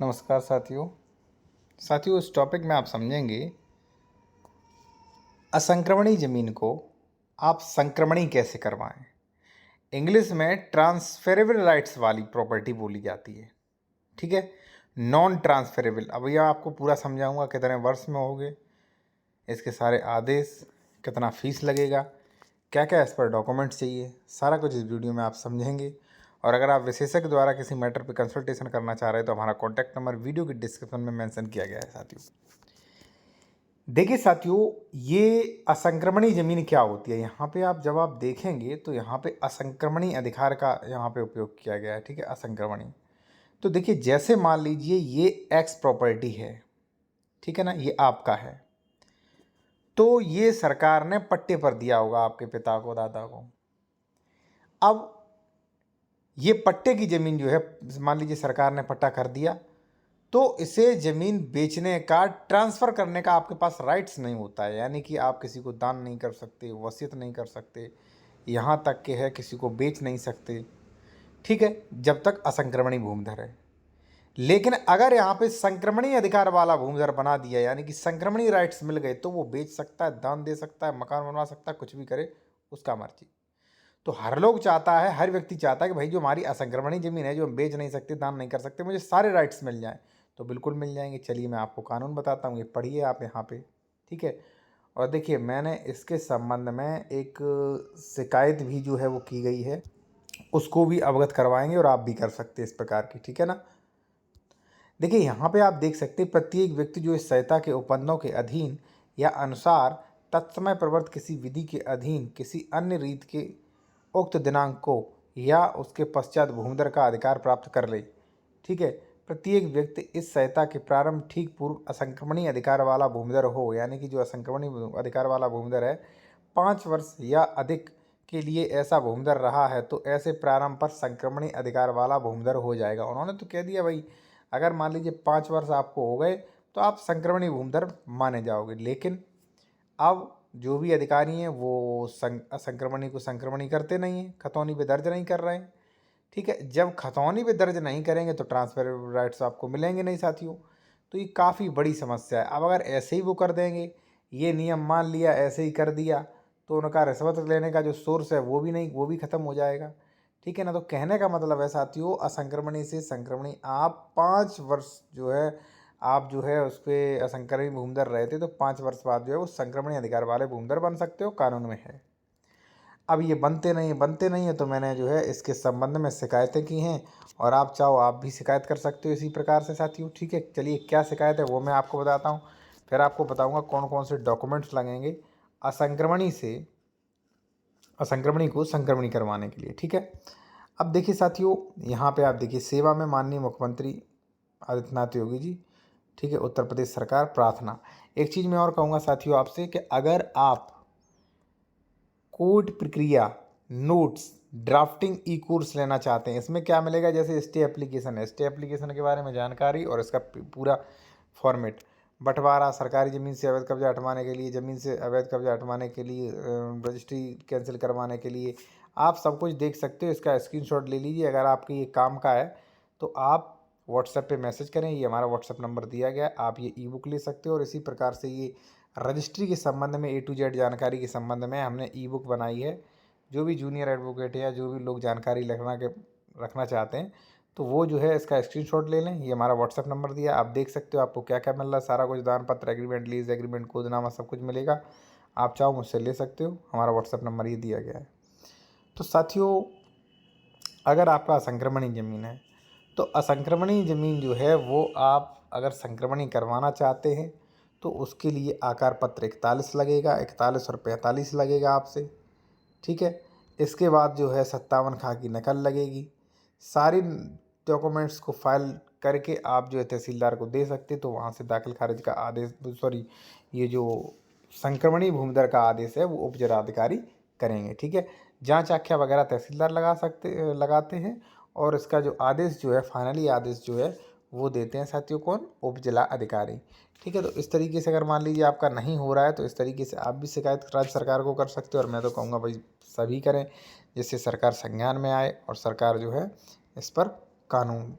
नमस्कार साथियों इस टॉपिक में आप समझेंगे असंक्रमणी ज़मीन को आप संक्रमणी कैसे करवाएं। इंग्लिश में ट्रांसफरेबल राइट्स वाली प्रॉपर्टी बोली जाती है, ठीक है। नॉन ट्रांसफरेबल, अब यह आपको पूरा समझाऊंगा कितने वर्ष में होगे, इसके सारे आदेश, कितना फीस लगेगा, क्या क्या इस पर डॉक्यूमेंट्स चाहिए, सारा कुछ इस वीडियो में आप समझेंगे। और अगर आप विशेषज्ञ द्वारा किसी मैटर पर कंसल्टेशन करना चाह रहे हैं तो हमारा कॉन्टैक्ट नंबर वीडियो के डिस्क्रिप्शन में मेंशन किया गया है। देखिए साथियों, ये असंक्रमणी ज़मीन क्या होती है। यहाँ पे आप जब आप देखेंगे तो यहाँ पे असंक्रमणी अधिकार का यहाँ पे उपयोग किया गया है, ठीक है। असंक्रमणी, तो देखिए जैसे मान लीजिए ये एक्स प्रॉपर्टी है, ठीक है ना, ये आपका है, तो ये सरकार ने पट्टे पर दिया होगा आपके पिता को, दादा को। अब ये पट्टे की ज़मीन जो है, मान लीजिए सरकार ने पट्टा कर दिया, तो इसे ज़मीन बेचने का, ट्रांसफ़र करने का आपके पास राइट्स नहीं होता है। यानी कि आप किसी को दान नहीं कर सकते, वसीयत नहीं कर सकते, यहाँ तक कि है किसी को बेच नहीं सकते, ठीक है, जब तक असंक्रमणी भूमिधर है। लेकिन अगर यहाँ पे संक्रमणी अधिकार वाला भूमिधर बना दिया, यानी कि संक्रमणी राइट्स मिल गए, तो वो बेच सकता है, दान दे सकता है, मकान बनवा सकता है, कुछ भी करे, उसका मर्जी। तो हर लोग चाहता है, हर व्यक्ति चाहता है कि भाई जो हमारी असंक्रमणी ज़मीन है, जो हम बेच नहीं सकते, दान नहीं कर सकते, मुझे सारे राइट्स मिल जाएं। तो बिल्कुल मिल जाएंगे। चलिए मैं आपको कानून बताता हूँ, ये पढ़िए आप यहाँ पे, ठीक है। और देखिए मैंने इसके संबंध में एक शिकायत भी जो है वो की गई है, उसको भी अवगत करवाएंगे और आप भी कर सकते हैं इस प्रकार की, ठीक है ना। देखिए यहाँ पे आप देख सकते हैं, प्रत्येक व्यक्ति जो इस संहिता के उपबंधों के अधीन या अनुसार तत्समय प्रवर्तित किसी विधि के अधीन किसी अन्य रीत के उक्त दिनांक को या उसके पश्चात भूमिधर का अधिकार प्राप्त कर ले, ठीक है। प्रत्येक व्यक्ति इस संहिता के प्रारंभ ठीक पूर्व असंक्रमणी अधिकार वाला भूमिधर हो, यानी कि जो असंक्रमणी अधिकार वाला भूमिधर है 5 वर्ष या अधिक के लिए ऐसा भूमिधर रहा है, तो ऐसे प्रारंभ पर संक्रमणी अधिकार वाला भूमिधर हो जाएगा। उन्होंने तो कह दिया भाई, अगर मान लीजिए 5 वर्ष आपको हो गए तो आप संक्रमणी भूमिधर माने जाओगे। लेकिन अब जो भी अधिकारी हैं वो संक्रमणी को संक्रमणी करते नहीं हैं, खतौनी पे दर्ज नहीं कर रहे हैं, ठीक है। जब खतौनी पे दर्ज नहीं करेंगे तो ट्रांसफर राइट्स आपको मिलेंगे नहीं साथियों। तो ये काफ़ी बड़ी समस्या है। अब अगर ऐसे ही वो कर देंगे, ये नियम मान लिया, ऐसे ही कर दिया, तो उनका रिश्वत लेने का जो सोर्स है वो भी नहीं, वो भी ख़त्म हो जाएगा, ठीक है ना। तो कहने का मतलब है साथियों, असंक्रमणी से संक्रमणी आप 5 वर्ष जो है, आप जो है उस पर असंक्रमणी भूमिधर रहे थे, तो 5 वर्ष बाद जो है वो संक्रमणी अधिकार वाले भूमिधर बन सकते हो, कानून में है। अब ये बनते नहीं है, तो मैंने जो है इसके संबंध में शिकायतें की हैं, और आप चाहो आप भी शिकायत कर सकते हो इसी प्रकार से साथियों, ठीक है। चलिए क्या शिकायत है वो मैं आपको बताता हूँ, फिर आपको बताऊँगा कौन कौन से डॉक्यूमेंट्स लगेंगे असंक्रमणी को संक्रमणी करवाने के लिए, ठीक है। अब देखिए साथियों, यहाँ पे आप देखिए, सेवा में माननीय मुख्यमंत्री आदित्यनाथ योगी जी, ठीक है, उत्तर प्रदेश सरकार, प्रार्थना। एक चीज़ मैं और कहूँगा साथियों आपसे कि अगर आप कोर्ट प्रक्रिया, नोट्स, ड्राफ्टिंग ई कोर्स लेना चाहते हैं, इसमें क्या मिलेगा, जैसे स्टे एप्लीकेशन है, स्टे एप्लीकेशन के बारे में जानकारी और इसका पूरा फॉर्मेट, बंटवारा, सरकारी ज़मीन से अवैध कब्जा हटवाने के लिए, ज़मीन से अवैध कब्जा हटवाने के लिए, रजिस्ट्री कैंसिल करवाने के लिए, आप सब कुछ देख सकते हो। इसका स्क्रीनशॉट ले लीजिए। अगर आपके ये काम का है तो आप व्हाट्सएप पे मैसेज करें, ये हमारा व्हाट्सएप नंबर दिया गया है, आप ये ई बुक ले सकते हो। और इसी प्रकार से ये रजिस्ट्री के संबंध में A to Z जानकारी के संबंध में हमने ई बुक बनाई है। जो भी जूनियर एडवोकेट है या जो भी लोग जानकारी रखना चाहते हैं, तो वो जो है इसका स्क्रीनशॉट ले लें। ये हमारा व्हाट्सएप नंबर दिया, आप देख सकते हो आपको क्या क्या मिल रहा है, सारा कुछ, दान पत्र, एग्रीमेंट, लीज एग्रीमेंट, खुदनामा, सब कुछ मिलेगा। आप चाहो मुझसे ले सकते हो, हमारा व्हाट्सएप नंबर ये दिया गया है। तो साथियों, अगर आपका असंक्रमणी ज़मीन है, तो असंक्रमणी ज़मीन जो है वो आप अगर संक्रमणी करवाना चाहते हैं तो उसके लिए आकार पत्र 41 लगेगा, 41 और 45 लगेगा आपसे, ठीक है। इसके बाद जो है 57 खां की नकल लगेगी। सारी डॉक्यूमेंट्स को फाइल करके आप जो है तहसीलदार को दे सकते, तो वहाँ से दाखिल खारिज का आदेश, सॉरी, ये जो संक्रमणी भूमिधर का आदेश है वो उप जिलाधिकारी करेंगे, ठीक है। जांच आख्या वगैरह तहसीलदार लगाते हैं, और इसका जो आदेश जो है, फाइनली आदेश जो है वो देते हैं साथियों, कौन, उप जिला अधिकारी, ठीक है। तो इस तरीके से अगर मान लीजिए आपका नहीं हो रहा है, तो इस तरीके से आप भी शिकायत राज्य सरकार को कर सकते हो। और मैं तो कहूँगा भाई सभी करें, जिससे सरकार संज्ञान में आए और सरकार जो है इस पर कानून